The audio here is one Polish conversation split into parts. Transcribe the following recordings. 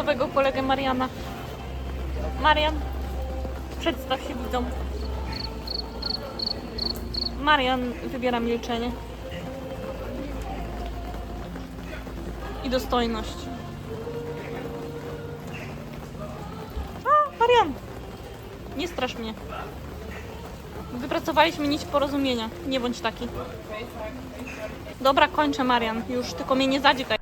nowego kolegę Mariana. Marian, przedstaw się widzom. Marian wybiera milczenie i dostojność. A, Marian, nie strasz mnie. Wypracowaliśmy nić porozumienia. Nie bądź taki. Dobra, kończę, Marian. Już tylko mnie nie zadzikaj.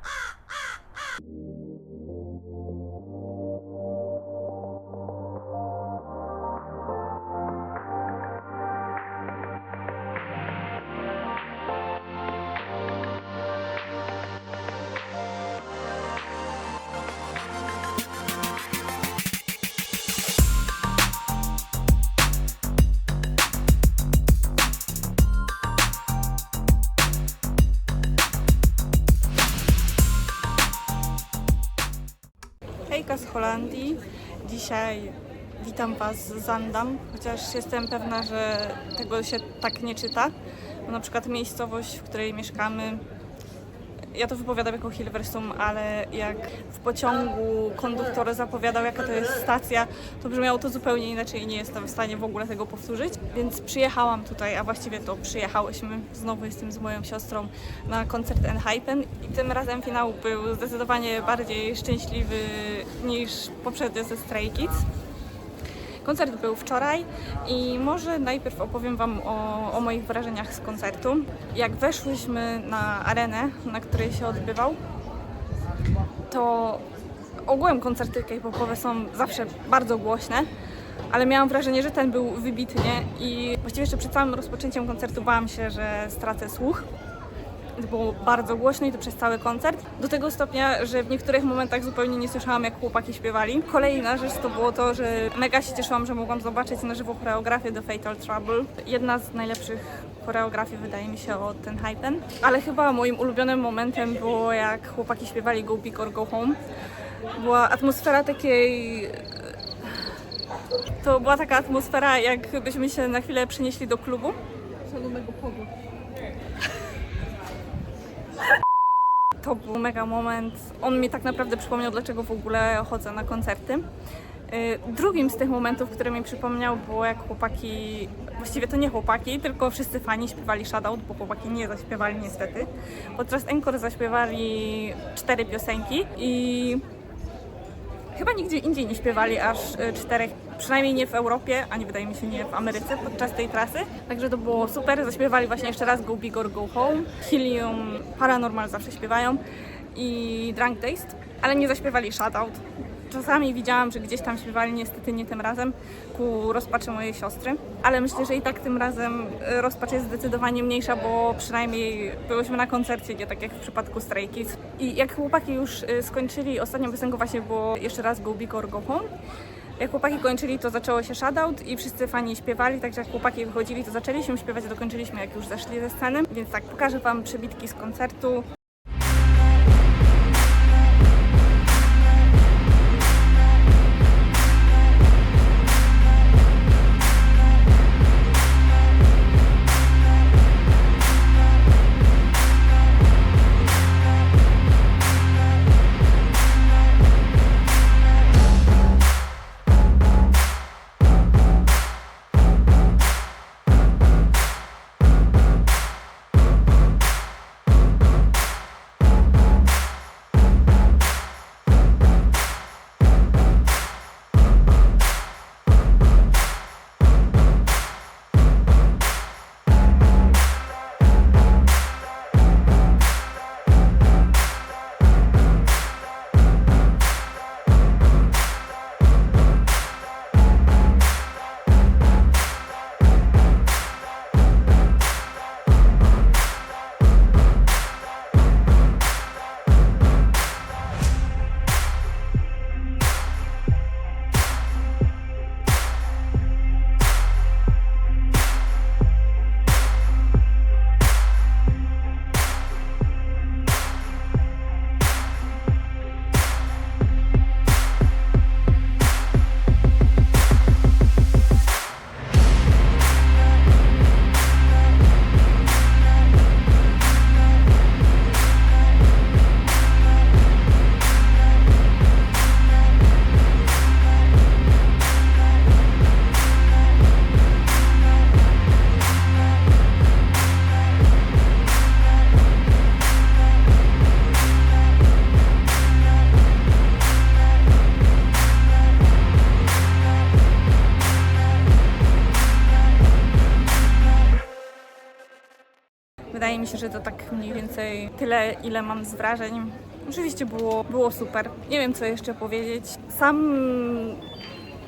Hejka z Holandii. Dzisiaj witam Was z Zaandam, chociaż jestem pewna, że tego się tak nie czyta. Bo na przykład miejscowość, w której mieszkamy, ja to wypowiadam jako Hilversum, ale jak w pociągu konduktor zapowiadał, jaka to jest stacja, to brzmiało to zupełnie inaczej i nie jestem w stanie w ogóle tego powtórzyć. Więc przyjechałam tutaj, a właściwie to przyjechałyśmy, znowu jestem z moją siostrą, na koncert ENHYPEN i tym razem finał był zdecydowanie bardziej szczęśliwy niż poprzednio ze Stray Kids. Koncert był wczoraj i może najpierw opowiem Wam o moich wrażeniach z koncertu. Jak weszłyśmy na arenę, na której się odbywał, to ogółem koncerty K-popowe są zawsze bardzo głośne, ale miałam wrażenie, że ten był wybitnie i właściwie jeszcze przed samym rozpoczęciem koncertu bałam się, że stracę słuch. Było bardzo głośno i to przez cały koncert. Do tego stopnia, że w niektórych momentach zupełnie nie słyszałam, jak chłopaki śpiewali. Kolejna rzecz to było to, że mega się cieszyłam, że mogłam zobaczyć na żywo choreografię do Fatal Trouble. Jedna z najlepszych choreografii, wydaje mi się, od ENHYPEN. Ale chyba moim ulubionym momentem było, jak chłopaki śpiewali Go Big or Go Home. Była atmosfera takiej... To była taka atmosfera, jakbyśmy się na chwilę przenieśli do klubu. Szalonego pogu. To był mega moment. On mi tak naprawdę przypomniał, dlaczego w ogóle chodzę na koncerty. Drugim z tych momentów, który mi przypomniał, było jak chłopaki, właściwie to nie chłopaki, tylko wszyscy fani śpiewali Shoutout, bo chłopaki nie zaśpiewali niestety. Podczas encore zaśpiewali 4 piosenki i chyba nigdzie indziej nie śpiewali aż 4, przynajmniej nie w Europie, ani wydaje mi się nie w Ameryce podczas tej trasy. Także to było super. Zaśpiewali właśnie jeszcze raz Go Big or Go Home, Helium, Paranormal zawsze śpiewają i Drunk Taste, ale nie zaśpiewali Shoutout. Czasami widziałam, że gdzieś tam śpiewali, niestety nie tym razem, ku rozpaczy mojej siostry. Ale myślę, że i tak tym razem rozpacz jest zdecydowanie mniejsza, bo przynajmniej byłyśmy na koncercie, nie tak jak w przypadku Stray Kids. I jak chłopaki już skończyli, ostatnią piosenką właśnie było jeszcze raz Go Big or Go Home. Jak chłopaki kończyli, to zaczęło się Shoutout i wszyscy fani śpiewali, także jak chłopaki wychodzili, to zaczęliśmy śpiewać, a dokończyliśmy, jak już zeszli ze sceny. Więc tak, pokażę Wam przebitki z koncertu. Wydaje mi się, że to tak mniej więcej tyle, ile mam z wrażeń. Oczywiście było super. Nie wiem, co jeszcze powiedzieć. Sam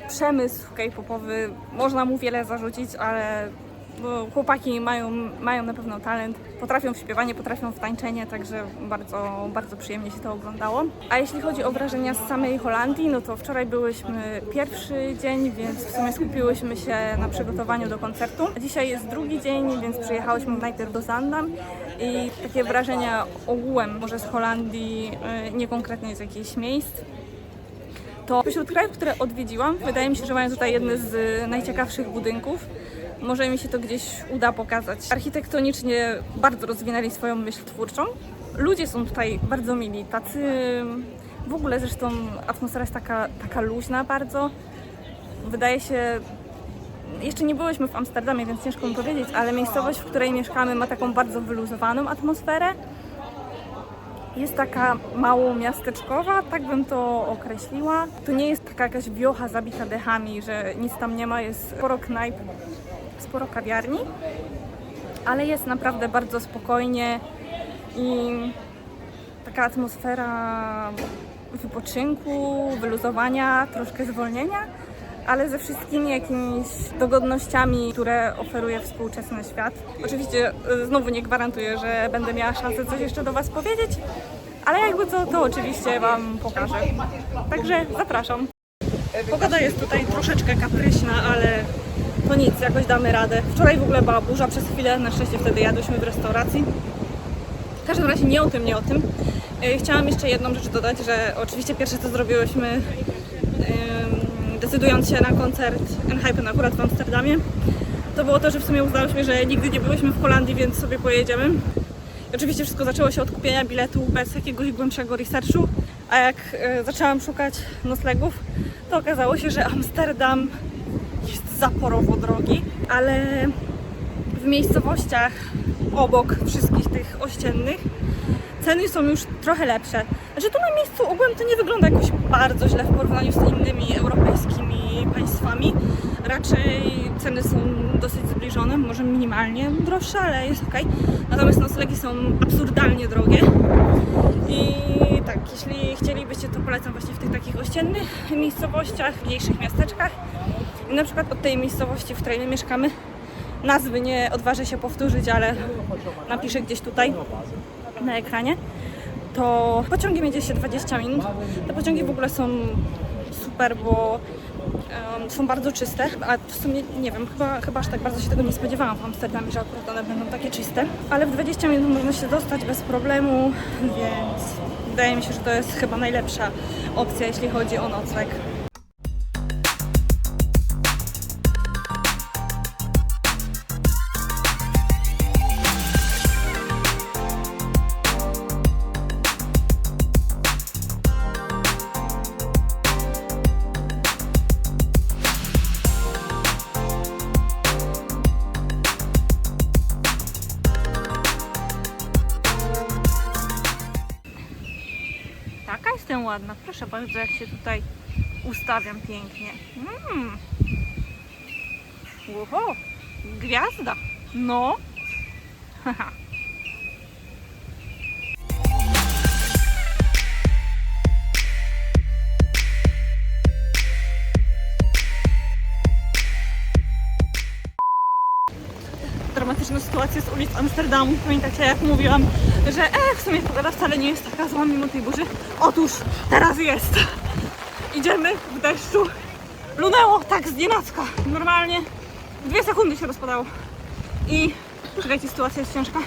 przemysł K-popowy, można mu wiele zarzucić, ale bo chłopaki mają na pewno talent, potrafią w śpiewanie, potrafią w tańczenie, także bardzo, bardzo przyjemnie się to oglądało. A jeśli chodzi o wrażenia z samej Holandii, no to wczoraj byłyśmy pierwszy dzień, więc w sumie skupiłyśmy się na przygotowaniu do koncertu. Dzisiaj jest drugi dzień, więc przyjechałyśmy najpierw do Zaandam i takie wrażenia ogółem, może z Holandii, nie konkretnie z jakichś miejsc. To pośród krajów, które odwiedziłam, wydaje mi się, że mają tutaj jedne z najciekawszych budynków. Może mi się to gdzieś uda pokazać. Architektonicznie bardzo rozwinęli swoją myśl twórczą. Ludzie są tutaj bardzo mili, tacy... W ogóle zresztą atmosfera jest taka luźna bardzo. Wydaje się... Jeszcze nie byłyśmy w Amsterdamie, więc ciężko mi powiedzieć, ale miejscowość, w której mieszkamy, ma taką bardzo wyluzowaną atmosferę. Jest taka mało miasteczkowa, tak bym to określiła. To nie jest taka jakaś wiocha zabita dechami, że nic tam nie ma, jest sporo knajp, sporo kawiarni, ale jest naprawdę bardzo spokojnie i taka atmosfera wypoczynku, wyluzowania, troszkę zwolnienia, ale ze wszystkimi jakimiś dogodnościami, które oferuje współczesny świat. Oczywiście znowu nie gwarantuję, że będę miała szansę coś jeszcze do Was powiedzieć, ale jakby co, to oczywiście Wam pokażę. Także zapraszam. Pogoda jest tutaj troszeczkę kapryśna, ale to nic, jakoś damy radę. Wczoraj w ogóle była burza przez chwilę, na szczęście wtedy jadłyśmy w restauracji. W każdym razie nie o tym. Chciałam jeszcze jedną rzecz dodać, że oczywiście pierwsze co zrobiłyśmy, decydując się na koncert ENHYPEN akurat w Amsterdamie, to było to, że w sumie uznałyśmy, że nigdy nie byłyśmy w Holandii, więc sobie pojedziemy. I oczywiście wszystko zaczęło się od kupienia biletu bez jakiegoś głębszego researchu, a jak zaczęłam szukać noclegów, to okazało się, że Amsterdam jest zaporowo drogi, ale w miejscowościach obok wszystkich tych ościennych ceny są już trochę lepsze. Znaczy tu na miejscu ogółem to nie wygląda jakoś bardzo źle w porównaniu z innymi europejskimi państwami. Raczej ceny są dosyć zbliżone, może minimalnie droższe, ale jest ok. Natomiast noclegi są absurdalnie drogie. I tak, jeśli chcielibyście, to polecam właśnie w tych takich ościennych miejscowościach, mniejszych miasteczkach. I na przykład od tej miejscowości, w której my mieszkamy, nazwy nie odważę się powtórzyć, ale napiszę gdzieś tutaj na ekranie, to pociągiem jedzie się 20 minut. Te pociągi w ogóle są super, bo są bardzo czyste, a w sumie nie wiem, chyba aż tak bardzo się tego nie spodziewałam w Amsterdamie, że akurat one będą takie czyste, ale w 20 minut można się dostać bez problemu, więc wydaje mi się, że to jest chyba najlepsza opcja, jeśli chodzi o nocleg. Taka jestem ładna, proszę bardzo, jak się tutaj ustawiam pięknie. Oho, gwiazda. No. Haha. Dramatyczna sytuacja z ulic Amsterdamu. Pamiętacie, jak mówiłam, że w sumie pogoda wcale nie jest taka zła mimo tej burzy? Otóż teraz jest. Idziemy w deszczu. Lunęło tak znienacka. Normalnie 2 sekundy się rozpadało. I czekajcie, sytuacja jest ciężka.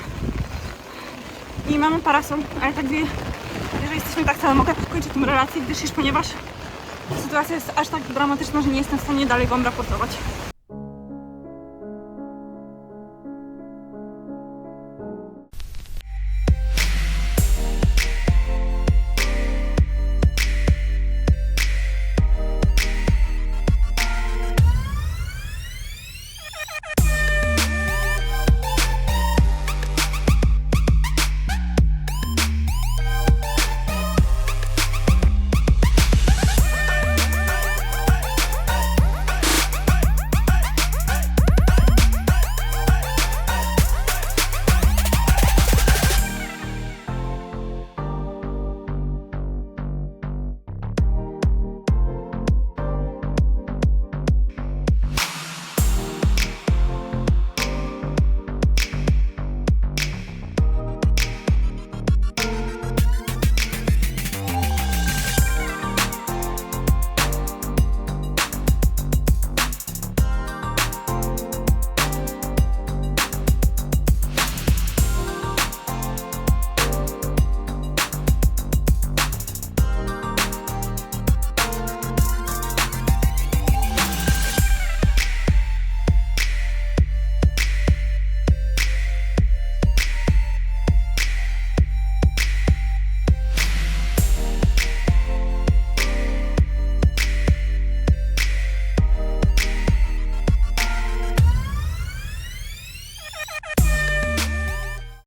I mamy parasol, ale tak wie, jeżeli jesteśmy tak całe, mogę kończyć tę relację, ponieważ sytuacja jest aż tak dramatyczna, że nie jestem w stanie dalej Wam raportować.